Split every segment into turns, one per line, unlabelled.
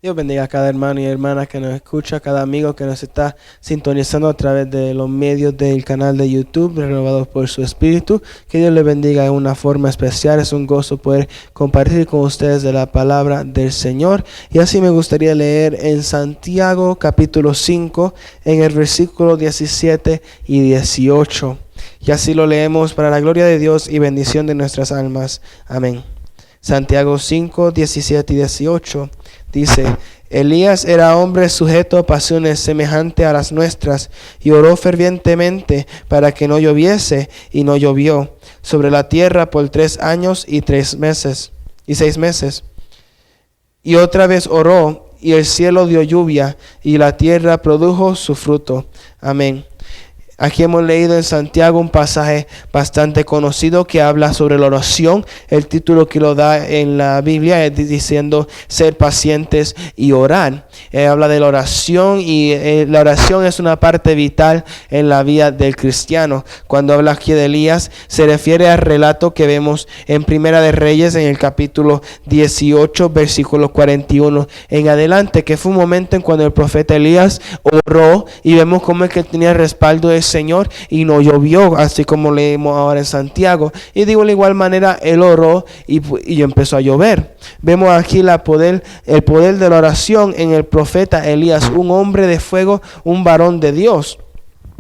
Dios bendiga a cada hermano y hermana que nos escucha, a cada amigo que nos está sintonizando a través de los medios del canal de YouTube, renovados por su espíritu. Que Dios les bendiga de una forma especial. Es un gozo poder compartir con ustedes de la palabra del Señor. Y así me gustaría leer en Santiago capítulo 5, en el versículo 17 y 18. Y así lo leemos para la gloria de Dios y bendición de nuestras almas. Amén. Santiago 5, 17 y 18 dice: Elías era hombre sujeto a pasiones semejantes a las nuestras, y oró fervientemente para que no lloviese, y no llovió sobre la tierra por 3 años y 6 meses. Y otra vez oró, y el cielo dio lluvia, y la tierra produjo su fruto. Amén. Aquí hemos leído en Santiago un pasaje bastante conocido que habla sobre la oración. El título que lo da en la Biblia es diciendo ser pacientes y orar. Habla de la oración y la oración es una parte vital en la vida del cristiano. Cuando habla aquí de Elías, se refiere al relato que vemos en Primera de Reyes en el capítulo 18, versículo 41 en adelante, que fue un momento en cuando el profeta Elías oró y vemos cómo es que tenía respaldo de Señor y no llovió, así como leemos ahora en Santiago. Y de igual manera él oró y empezó a llover. Vemos aquí el poder de la oración en el profeta Elías, un hombre de fuego, un varón de Dios.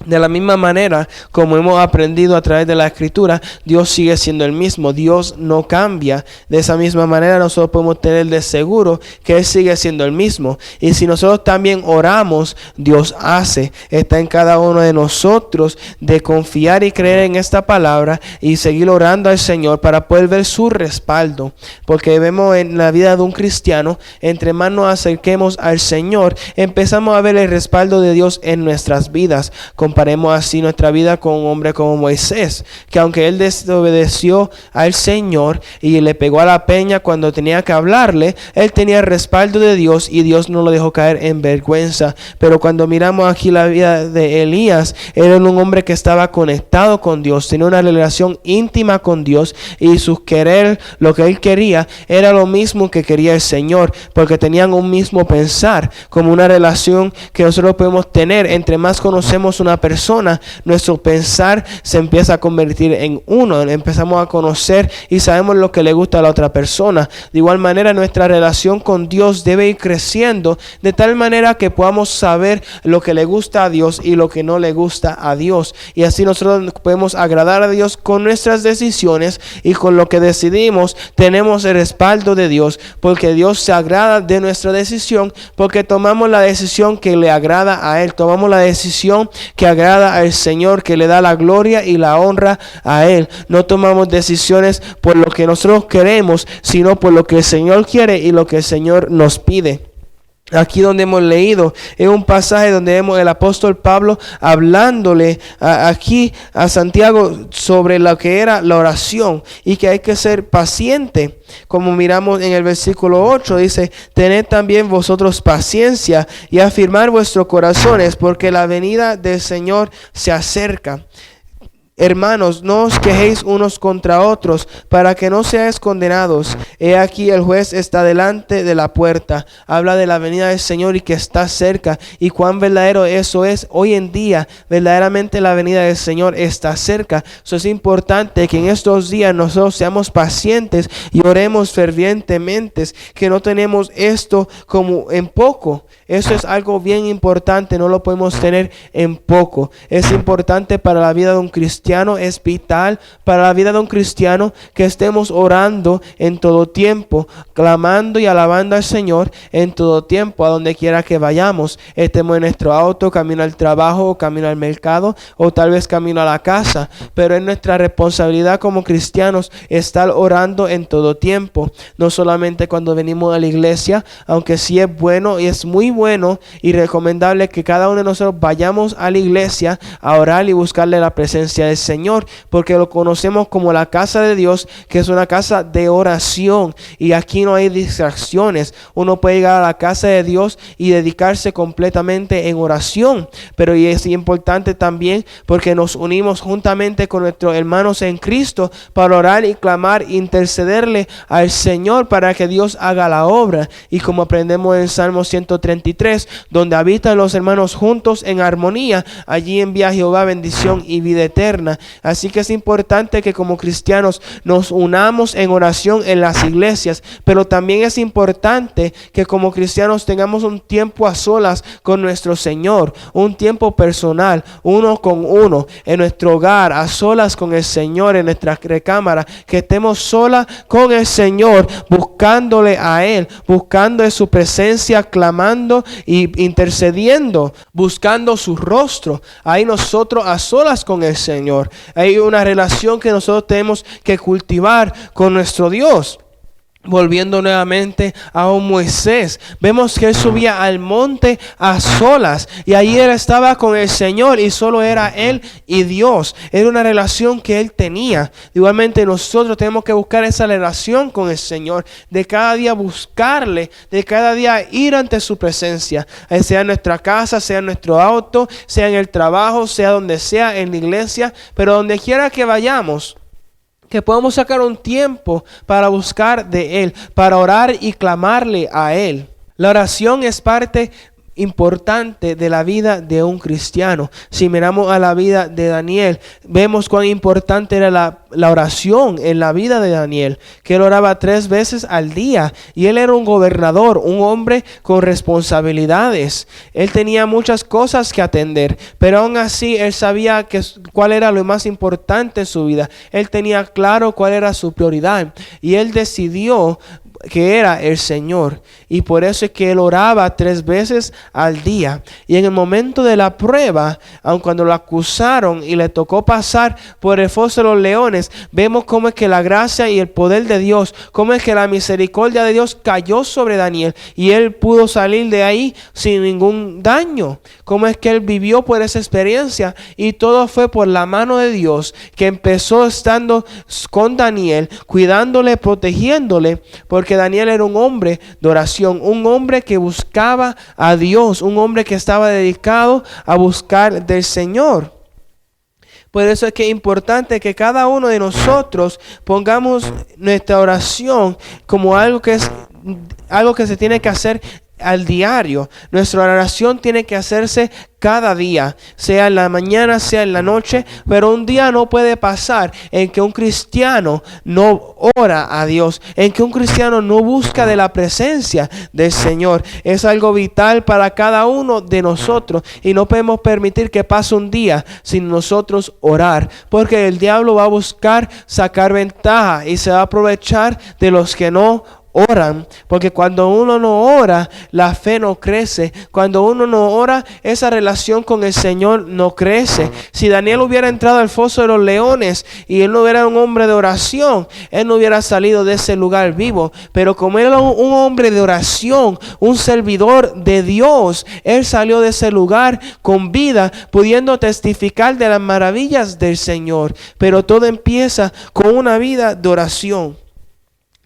De la misma manera, como hemos aprendido a través de la Escritura, Dios sigue siendo el mismo. Dios no cambia. De esa misma manera nosotros podemos tener de seguro que Él sigue siendo el mismo. Y si nosotros también oramos, Dios hace. Está en cada uno de nosotros de confiar y creer en esta palabra y seguir orando al Señor para poder ver su respaldo. Porque vemos en la vida de un cristiano, entre más nos acerquemos al Señor, empezamos a ver el respaldo de Dios en nuestras vidas. Comparemos así nuestra vida con un hombre como Moisés, que aunque él desobedeció al Señor y le pegó a la peña cuando tenía que hablarle, él tenía el respaldo de Dios y Dios no lo dejó caer en vergüenza. Pero cuando miramos aquí la vida de Elías, era un hombre que estaba conectado con Dios, tenía una relación íntima con Dios y su querer, lo que él quería, era lo mismo que quería el Señor, porque tenían un mismo pensar, como una relación que nosotros podemos tener. Entre más conocemos una persona, nuestro pensar se empieza a convertir en uno. Empezamos a conocer y sabemos lo que le gusta a la otra persona. De igual manera, nuestra relación con Dios debe ir creciendo de tal manera que podamos saber lo que le gusta a Dios y lo que no le gusta a Dios. Y así nosotros podemos agradar a Dios con nuestras decisiones, y con lo que decidimos tenemos el respaldo de Dios, porque Dios se agrada de nuestra decisión, porque tomamos la decisión que le agrada a Él. Tomamos la decisión que agrada al Señor, que le da la gloria y la honra a Él. No tomamos decisiones por lo que nosotros queremos, sino por lo que el Señor quiere y lo que el Señor nos pide. Aquí donde hemos leído es un pasaje donde vemos el apóstol Pablo hablándole aquí a Santiago sobre lo que era la oración y que hay que ser paciente. Como miramos en el versículo 8, dice: tened también vosotros paciencia y afirmar vuestros corazones, porque la venida del Señor se acerca. Hermanos, no os quejéis unos contra otros, para que no seáis condenados. He aquí el juez está delante de la puerta. Habla de la venida del Señor y que está cerca. Y cuán verdadero eso es hoy en día. Verdaderamente la venida del Señor está cerca. Eso es importante que en estos días nosotros seamos pacientes y oremos fervientemente. Que no tenemos esto como en poco. Eso es algo bien importante, no lo podemos tener en poco. Es importante para la vida de un cristiano, es vital para la vida de un cristiano que estemos orando en todo tiempo, clamando y alabando al Señor en todo tiempo, a donde quiera que vayamos. Estemos en nuestro auto, camino al trabajo, camino al mercado, o tal vez camino a la casa. Pero es nuestra responsabilidad como cristianos estar orando en todo tiempo. No solamente cuando venimos a la iglesia, aunque sí es bueno y es muy bueno y recomendable que cada uno de nosotros vayamos a la iglesia a orar y buscarle la presencia del Señor, porque lo conocemos como la casa de Dios, que es una casa de oración, y aquí no hay distracciones. Uno puede llegar a la casa de Dios y dedicarse completamente en oración, pero y es importante también porque nos unimos juntamente con nuestros hermanos en Cristo para orar y clamar, intercederle al Señor para que Dios haga la obra. Y como aprendemos en Salmo 133, donde habitan los hermanos juntos en armonía, allí envía Jehová bendición y vida eterna. Así que es importante que como cristianos nos unamos en oración en las iglesias, pero también es importante que como cristianos tengamos un tiempo a solas con nuestro Señor, un tiempo personal, uno con uno, en nuestro hogar, a solas con el Señor, en nuestra recámara, que estemos solas con el Señor, buscándole a Él, buscando en su presencia, clamando y intercediendo, buscando su rostro. Ahí nosotros a solas con el Señor. Hay una relación que nosotros tenemos que cultivar con nuestro Dios. Volviendo nuevamente a un Moisés, vemos que él subía al monte a solas y allí él estaba con el Señor y solo era él y Dios. Era una relación que él tenía. Igualmente nosotros tenemos que buscar esa relación con el Señor, de cada día buscarle, de cada día ir ante su presencia, sea en nuestra casa, sea en nuestro auto, sea en el trabajo, sea donde sea, en la iglesia, pero donde quiera que vayamos, que podamos sacar un tiempo para buscar de Él, para orar y clamarle a Él. La oración es parte importante de la vida de un cristiano. Si miramos a la vida de Daniel, vemos cuán importante era la oración en la vida de Daniel, que él oraba 3 veces al día, y él era un gobernador, un hombre con responsabilidades. Él tenía muchas cosas que atender, pero aún así él sabía cuál era lo más importante en su vida. Él tenía claro cuál era su prioridad, y él decidió que era el Señor, y por eso es que él oraba 3 veces al día. Y en el momento de la prueba, aun cuando lo acusaron y le tocó pasar por el foso de los leones, vemos cómo es que la gracia y el poder de Dios, cómo es que la misericordia de Dios cayó sobre Daniel y él pudo salir de ahí sin ningún daño. Cómo es que él vivió por esa experiencia, y todo fue por la mano de Dios, que empezó estando con Daniel, cuidándole, protegiéndole, porque Daniel era un hombre de oración, un hombre que buscaba a Dios, un hombre que estaba dedicado a buscar del Señor. Por eso es que es importante que cada uno de nosotros pongamos nuestra oración como algo que se tiene que hacer al diario. Nuestra oración tiene que hacerse cada día, sea en la mañana, sea en la noche, pero un día no puede pasar en que un cristiano no ora a Dios, en que un cristiano no busca de la presencia del Señor. Es algo vital para cada uno de nosotros, y no podemos permitir que pase un día sin nosotros orar, porque el diablo va a buscar sacar ventaja y se va a aprovechar de los que no oran, porque cuando uno no ora, la fe no crece. Cuando uno no ora, esa relación con el Señor no crece. Si Daniel hubiera entrado al foso de los leones y él no era un hombre de oración, él no hubiera salido de ese lugar vivo. Pero como él era un hombre de oración, un servidor de Dios, él salió de ese lugar con vida, pudiendo testificar de las maravillas del Señor. Pero todo empieza con una vida de oración.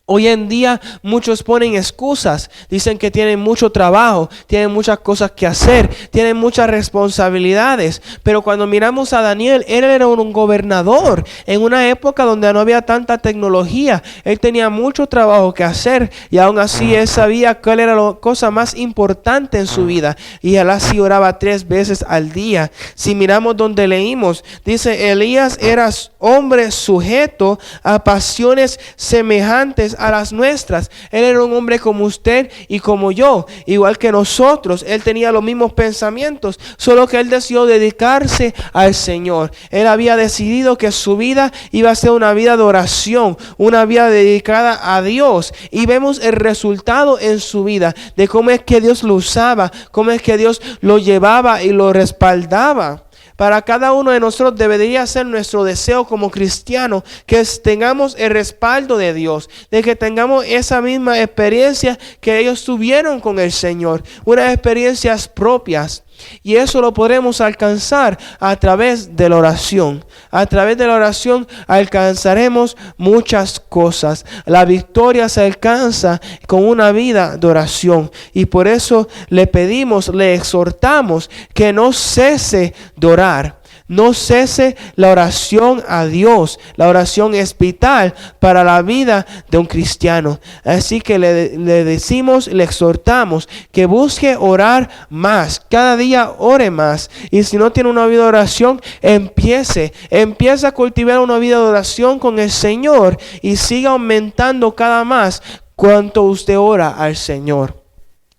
Hoy en día muchos ponen excusas, dicen que tienen mucho trabajo, tienen muchas cosas que hacer, tienen muchas responsabilidades, pero cuando miramos a Daniel, él era un gobernador en una época donde no había tanta tecnología. Él tenía mucho trabajo que hacer, y aún así él sabía cuál era la cosa más importante en su vida, y él así oraba 3 veces al día. Si miramos donde leímos, dice: Elías era hombre sujeto a pasiones semejantes a las nuestras. Él era un hombre como usted y como yo, igual que nosotros. Él tenía los mismos pensamientos, solo que él decidió dedicarse al Señor. Él había decidido que su vida iba a ser una vida de oración, una vida dedicada a Dios, y vemos el resultado en su vida, de cómo es que Dios lo usaba, cómo es que Dios lo llevaba y lo respaldaba. Para cada uno de nosotros debería ser nuestro deseo como cristianos que tengamos el respaldo de Dios, de que tengamos esa misma experiencia que ellos tuvieron con el Señor, unas experiencias propias. Y eso lo podremos alcanzar a través de la oración. A través de la oración alcanzaremos muchas cosas. La victoria se alcanza con una vida de oración. Y por eso le pedimos, le exhortamos que no cese de orar. No cese la oración a Dios. La oración es vital para la vida de un cristiano. Así que le decimos, le exhortamos que busque orar más. Cada día ore más. Y si no tiene una vida de oración, empiece a cultivar una vida de oración con el Señor. Y siga aumentando cada más cuanto usted ora al Señor.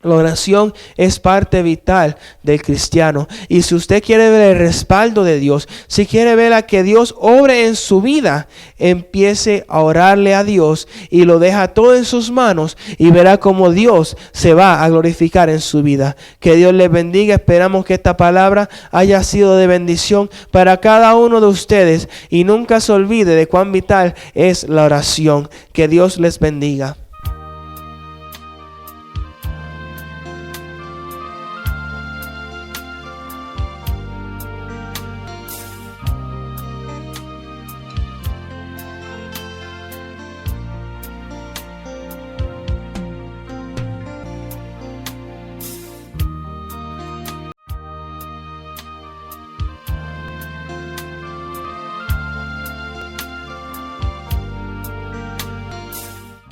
La oración es parte vital del cristiano. Y si usted quiere ver el respaldo de Dios, si quiere ver a que Dios obre en su vida, empiece a orarle a Dios y lo deja todo en sus manos y verá cómo Dios se va a glorificar en su vida. Que Dios les bendiga. Esperamos que esta palabra haya sido de bendición para cada uno de ustedes y nunca se olvide de cuán vital es la oración. Que Dios les bendiga.